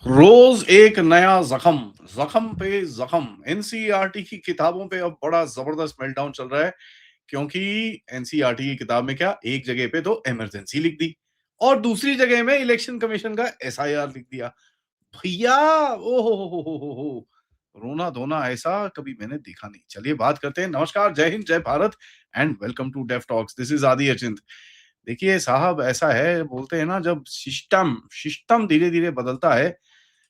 रोज एक नया जख्म, जख्म पे जख्म। एनसीईआरटी की किताबों पे अब बड़ा जबरदस्त मेल्टडाउन चल रहा है क्योंकि एनसीईआरटी की किताब में क्या एक जगह पे तो इमरजेंसी लिख दी और दूसरी जगह में इलेक्शन कमीशन का एसआईआर लिख दिया। भैया ओ हो, रोना धोना ऐसा कभी मैंने देखा नहीं। चलिए बात करते हैं। नमस्कार, जय हिंद, जय Bharat and welcome to deaf talks. This is Aadi Achint. देखिए साहब, ऐसा है, बोलते हैं ना, जब सिस्टम सिस्टम धीरे धीरे बदलता है,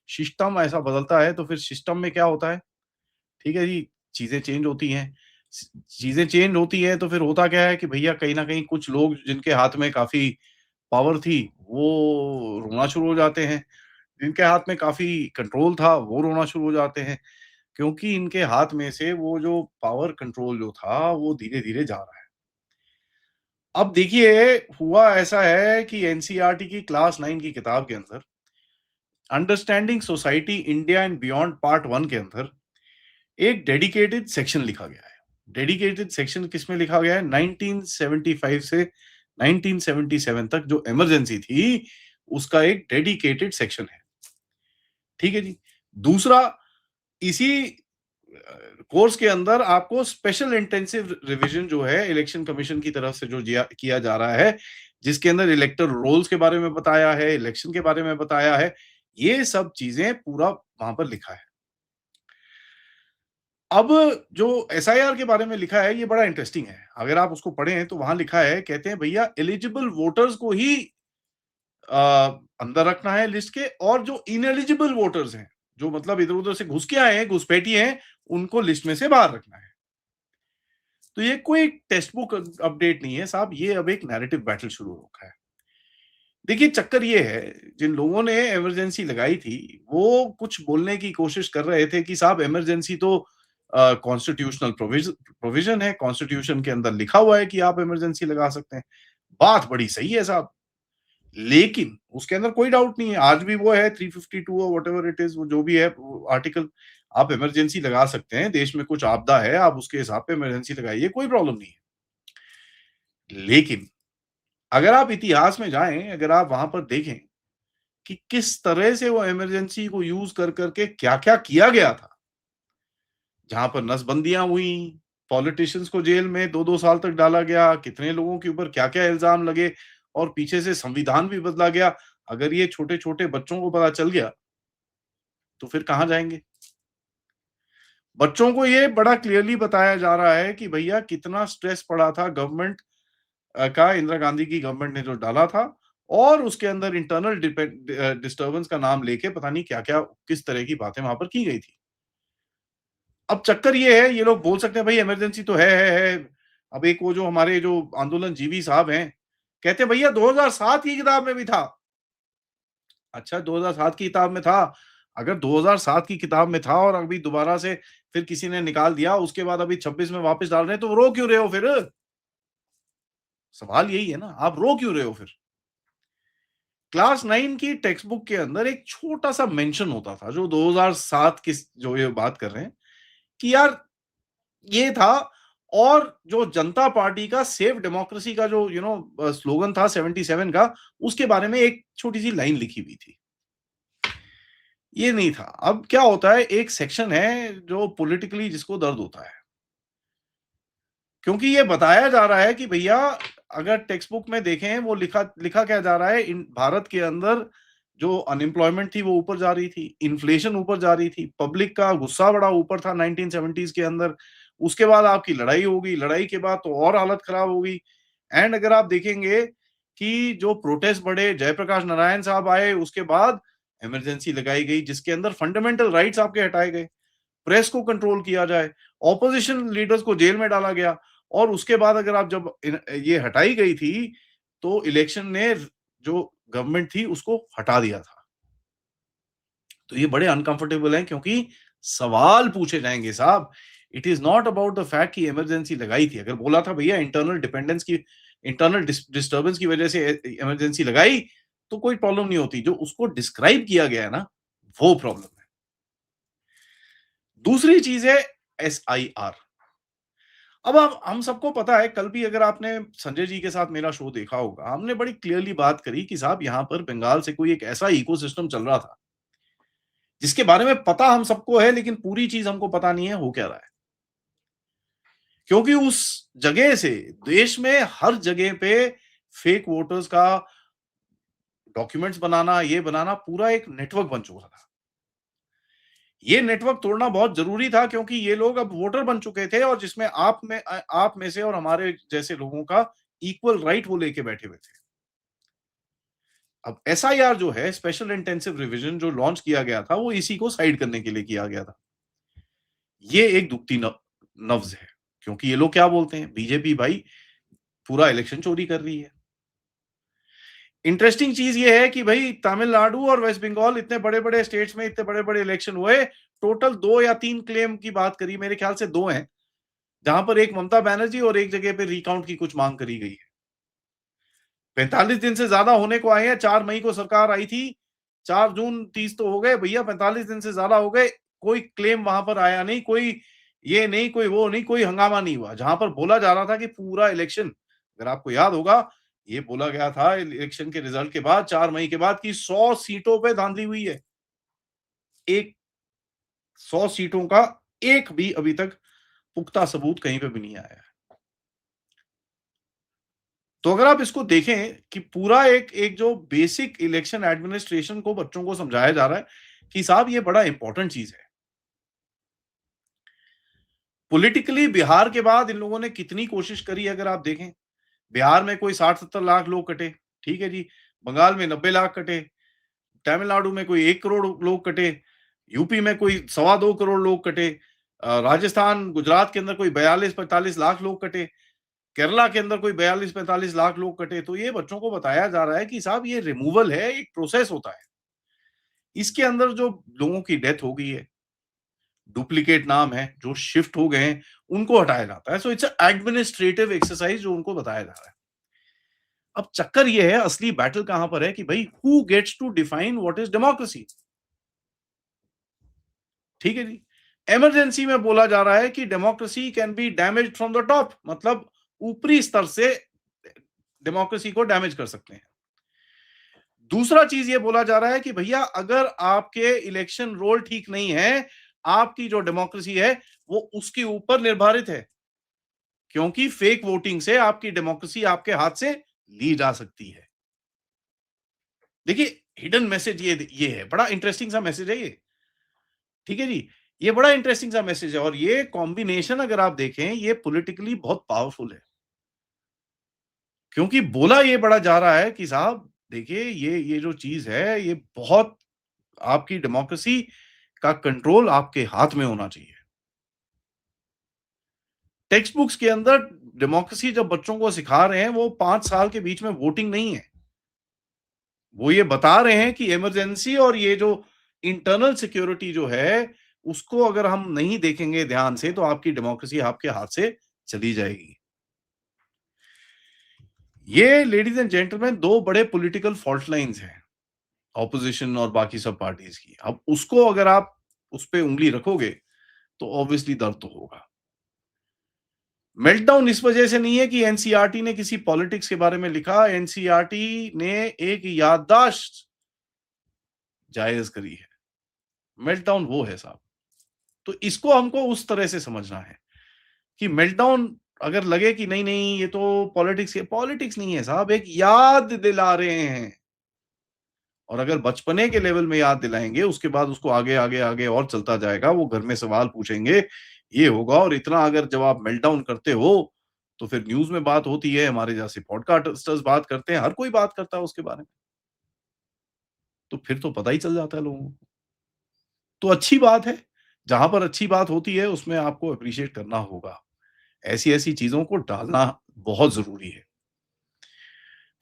सिस्टम ऐसा बदलता है तो फिर सिस्टम में क्या होता है? ठीक है जी, चीजें चेंज होती हैं। चीजें चेंज होती हैं तो फिर होता क्या है कि भैया कहीं ना कहीं कुछ लोग जिनके हाथ में काफी पावर थी वो रोना शुरू हो जाते हैं। जिनके हाथ में काफी कंट्रोल था वो रोना शुरू हो जाते हैं, क्योंकि इनके हाथ में से वो जो पावर कंट्रोल जो था वो धीरे धीरे जा रहा है। अब देखिए, हुआ ऐसा है कि एनसीईआरटी की क्लास 9 की किताब के अंदर understanding society India and beyond part 1 के अंदर एक डेडिकेटेड सेक्शन लिखा गया है। डेडिकेटेड सेक्शन किसमें लिखा गया है? 1975 से 1977 तक जो इमरजेंसी थी, उसका एक डेडिकेटेड सेक्शन है। ठीक है जी। दूसरा, इसी कोर्स के अंदर आपको स्पेशल इंटेंसिव रिवीजन जो है इलेक्शन कमीशन की तरफ से जो किया जा रहा है, जिसके अंदर इलेक्टर रोल्स के बारे में बताया है, इलेक्शन के बारे में बताया है, ये सब चीजें पूरा वहां पर लिखा है। अब जो एसआईआर के बारे में लिखा है ये बड़ा इंटरेस्टिंग है। अगर आप उसको पढ़ें तो वहां लिखा है, कहते हैं भैया एलिजिबल वोटर्स को ही अंदर रखना है लिस्ट के, और जो इनएलिजिबल वोटर्स हैं, जो मतलब इधर-उधर से घुस के आए हैं, घुसपैठी हैं, उनको लिस्ट में से बाहर रखना है। तो ये कोई टेक्स्ट बुक अपडेट नहीं है साहब, ये अब एक नैरेटिव बैटल शुरू हो रखा है। देखिए चक्कर ये है, जिन लोगों ने इमरजेंसी लगाई थी, वो कुछ बोलने की कोशिश कर रहे थे कि साहब इमरजेंसी तो कॉन्स्टिट्यूशनल प्रोविजन है, कॉन्स्टिट्यूशन के अंदर लिखा हुआ है कि आप इमरजेंसी लगा सकते हैं। बात बड़ी सही है साहब, लेकिन उसके अंदर कोई डाउट नहीं है, आज भी वो है 352 और व्हाटएवर इट इज, वो जो भी है वो आर्टिकल, आप इमरजेंसी लगा सकते हैं। देश में कुछ आपदा है, आप उसके हिसाब पे इमरजेंसी लगाइए, कोई प्रॉब्लम नहीं है। लेकिन अगर आप इतिहास में जाएं, अगर आप वहां पर देखें कि किस तरह से वो इमरजेंसी को यूज कर करके क्या-क्या किया गया था। जहां पर नसबंदियां हुई, पॉलिटिशियंस को जेल में 2-2 साल तक डाला गया, कितने लोगों के ऊपर क्या-क्या इल्जाम लगे और पीछे से संविधान भी बदला गया। अगर ये छोटे-छोटे बच्चों को पता चल गया, तो फिर कहां जाएंगे? बच्चों को ये बड़ा क्लियरली बताया जा रहा है कि भैया कितना स्ट्रेस पड़ा था गवर्नमेंट का, इंदिरा गांधी की गवर्नमेंट ने जो डाला था, और उसके अंदर इंटरनल डिस्टर्बेंस का नाम लेके पता नहीं क्या-क्या, किस तरह की बातें वहां पर की गई थी। अब चक्कर ये है, ये लोग बोल सकते हैं भाई इमरजेंसी तो है। अब एक वो जो हमारे जो आंदोलन जीवी साहब हैं, कहते हैं भैया 2007 की किताब में भी था। अच्छा, 2007 की किताब में था। अगर 2007 की किताब में था और अभी दोबारा से फिर किसी ने निकाल दिया, उसके बाद अभी 26 में वापस डाल रहे हैं, तो रो क्यों रहे हो फिर? सवाल यही है ना, आप रो क्यों रहे हो फिर? क्लास 9 की टेक्स्ट बुक के अंदर एक छोटा-सा मेंशन होता था, जो 2007 की जो ये बात कर रहे हैं, कि यार ये था, और जो जनता पार्टी का सेफ डेमोक्रेसी का जो स्लोगन था 77 का, उसके बारे में एक छोटी-सी लाइन लिखी हुई थी। ये नहीं था। अब क्या होता है, एक सेक्शन है जो पॉलिटिकली जिसको दर्द होता है। क्योंकि ये बताया जा रहा है कि भैया अगर टेक्स्ट बुक में देखें, वो लिखा लिखा क्या जा रहा है, इन भारत के अंदर जो अनएम्प्लॉयमेंट थी वो ऊपर जा रही थी, इन्फ्लेशन ऊपर जा रही थी, पब्लिक का गुस्सा बड़ा ऊपर था 1970s के अंदर। उसके बाद आपकी लड़ाई हो गई, लड़ाई के बाद तो और हालत खराब हो गई। एंड अगर आप देखेंगे कि जो प्रोटेस्ट बढ़े, जयप्रकाश नारायण साहब आए, उसके बाद इमरजेंसी लगाई गई, जिसके अंदर फंडामेंटल राइट्स आपके हटाए गए, प्रेस को कंट्रोल किया जाए, ऑपोजिशन लीडर्स को जेल में डाला गया, और उसके बाद अगर आप जब ये हटाई गई थी, तो इलेक्शन ने जो गवर्नमेंट थी उसको हटा दिया था। तो ये बड़े अनकंफर्टेबल हैं, क्योंकि सवाल पूछे जाएंगे साहब। It is not about the fact कि इमरजेंसी लगाई थी। अगर बोला था भैया इंटरनल डिस्टर्बेंस की वजह से इमरजेंसी लगाई, तो कोई प्रॉब्लम नहीं होती। जो उसको डिस्क्राइब किया गया है ना, वो प्रॉब्लम है। दूसरी चीज है एसआईआर। अब हम सबको पता है, कल भी अगर आपने संजय जी के साथ मेरा शो देखा होगा, हमने बड़ी क्लियरली बात करी कि साहब यहाँ पर बंगाल से कोई एक ऐसा इकोसिस्टम चल रहा था जिसके बारे में पता हम सबको है लेकिन पूरी चीज़ हमको पता नहीं है हो क्या रहा है। क्योंकि उस जगह से देश में हर जगह पे फेक वोटर्स का डॉक्यूमेंट्स बनाना, ये बनाना पूरा एक नेटवर्क बन चुका था। ये नेटवर्क तोड़ना बहुत ज़रूरी था क्योंकि ये लोग अब वोटर बन चुके थे और जिसमें आप में से और हमारे जैसे लोगों का इक्वल राइट वो लेके बैठे हुए थे। अब एसआईआर जो है स्पेशल इंटेंसिव रिविजन जो लॉन्च किया गया था, वो इसी को साइड करने के लिए किया गया था। ये एक दुखती नब्ज़ है क्योंकि ये लोग क्या बोलते हैं, बीजेपी भाई पूरा इलेक्शन चोरी कर रही है। इंटरेस्टिंग चीज़ ये है कि भई तमिलनाडु और वेस्ट बंगाल इतने बड़े-बड़े स्टेट्स में इतने बड़े-बड़े इलेक्शन हुए, टोटल 2 या 3 क्लेम की बात करी, मेरे ख्याल से 2 हैं, जहाँ पर एक ममता बनर्जी और एक जगह पे रिकाउंट की कुछ माँग करी गई है। 45 दिन से ज़्यादा होने को आए हैं, 4 मई को सरकार आई थी, 4 जून 30 तो हो गए, भैया 45 दिन से ज़्यादा हो गए, कोई क्लेम वहाँ पर आया नहीं, कोई ये नहीं, कोई वो नहीं, कोई हंगामा नहीं हुआ। जहाँ पर बोला जा रहा था कि पूरा इलेक्शन अगर आपको याद होगा, ये बोला गया था इलेक्शन के रिजल्ट के बाद 4 मई के बाद कि 100 सीटों पे धांधली हुई है। एक 100 सीटों का एक भी अभी तक पुख्ता सबूत कहीं पे भी नहीं आया है। तो अगर आप इसको देखें कि पूरा एक एक जो बेसिक इलेक्शन एडमिनिस्ट्रेशन को बच्चों को समझाया जा रहा है कि साहब ये बड़ा इंपॉर्टेंट चीज़ है। पॉलिटिकली बिहार के बाद इन लोगों ने कितनी कोशिश करी अगर आप देखें। बिहार में कोई 60-70 लाख लोग कटे, ठीक है जी। बंगाल में 90 लाख कटे, तमिलनाडु में कोई 1 करोड़ लोग कटे, यूपी में कोई सवा 2 करोड़ लोग कटे, राजस्थान, गुजरात के अंदर कोई 42-45 लाख लोग कटे, केरला के अंदर कोई 42-45 लाख लोग कटे। तो ये बच्चों को बताया जा रहा है कि साहब ये रिमूवल है, एक प्रोसेस होता है। इसके अंदर जो लोगों की डेथ हो गई है, डुप्लीकेट नाम है, जो शिफ्ट हो गए हैं, उनको हटाया जाता है। So it's a administrative exercise जो उनको बताया जा रहा है। अब चक्कर ये है, असली बैटल कहां पर है कि भाई who gets to define what is democracy. ठीक है जी। इमरजेंसी में बोला जा रहा है कि democracy can be damaged from the top, मतलब ऊपरी स्तर से डेमोक्रेसी को डैमेज कर सकते हैं। दूसरा चीज ये बोला जा रहा है कि भैया अगर आपके इलेक्शन रोल ठीक नहीं है, आपकी जो डेमोक्रेसी है वो उसके ऊपर निर्धारित है, क्योंकि फेक वोटिंग से आपकी डेमोक्रेसी आपके हाथ से ली जा सकती है। देखिए, हिडन मैसेज ये है, बड़ा इंटरेस्टिंग सा मैसेज है ये। ठीक है जी। ये बड़ा इंटरेस्टिंग सा मैसेज है और ये कॉम्बिनेशन अगर आप देखें, ये पॉलिटिकली बहुत पावरफुल है। क्योंकि बोला ये बड़ा जा रहा है कि साहब देखिए ये जो चीज़ है, ये बहुत आपकी डेमोक्रेसी का कंट्रोल आपके हाथ में होना चाहिए। टेक्स्ट बुक्स के अंदर डेमोक्रेसी जब बच्चों को सिखा रहे हैं, वो 5 साल के बीच में वोटिंग नहीं है। वो ये बता रहे हैं कि इमरजेंसी और ये जो इंटरनल सिक्योरिटी जो है, उसको अगर हम नहीं देखेंगे ध्यान से, तो आपकी डेमोक्रेसी आपके हाथ से चली जाएगी। ये लेडीज़ एंड जेंटलमैन 2 बड़े पॉलिटिकल फॉल्ट लाइन्स हैं, ऑपोज़िशन और बाकी सब पार्टीज़ की। अब उसको अगर आप उस पे उँगली रखोगे, तो ऑब्वियसली दर्द तो होगा। मेल्टडाउन इस वजह से नहीं है कि एनसीईआरटी ने किसी पॉलिटिक्स के बारे में लिखा, एनसीईआरटी ने एक याददाश्त जायज़ करी है। मेल्टडाउन वो है साहब। तो इसको हमको उस तरह से समझना है कि मेल्टडाउन अगर लगे कि नहीं, नहीं ये तो पॉलिटिक्स नहीं है साहब, एक याद दिला रहे हैं। और अगर बचपने के लेवल में याद दिलाएँगे, उसके बाद उसको आगे, आगे, आगे और चलता जाएगा, वो घर में सवाल पूछेंगे, ये होगा और इतना अगर जब आप मेल्टडाउन करते हो, तो फिर न्यूज़ में बात होती है, हमारे जैसे पॉडकास्टर्स बात करते हैं, हर कोई बात करता है उसके बारे में। तो फिर तो पता ही चल जाता है लोगों को। तो अच्छी बात है, जहाँ पर अच्छी बात होती है, उसमें आपको एप्रिशिएट करना होगा। ऐसी-ऐसी चीज़ों को डालना बहुत ज़रूरी है।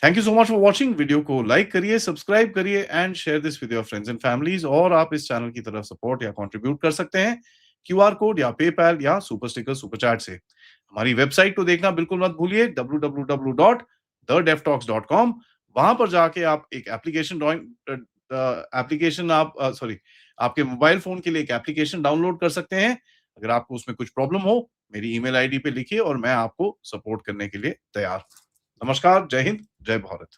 Thank you so much for watching. Video को लाइक करिए, सब्सक्राइब करिए and share this with your friends and families और आप इस चैनल की तरफ सपोर्ट या कंट्रीब्यूट कर सकते हैं, क्यूआर कोड या पेपैल या सुपर स्टिकर, सुपर चैट से। हमारी वेबसाइट को देखना बिल्कुल मत भूलिए www.thedevtalks.com। वहाँ पर जाके आप एक एप्लीकेशन आप सॉरी आपके मोबाइल फ़ोन के लिए एक एप्लीकेशन डाउनलोड कर सकते हैं। अगर आपको उसमें कुछ प्रॉब्लम हो, मेरी ईमेल आईडी पे लिखिए और मैं आपको सपोर्ट करने के लिए तैयार हूँ। नमस्कार, जय हिंद, जय भारत।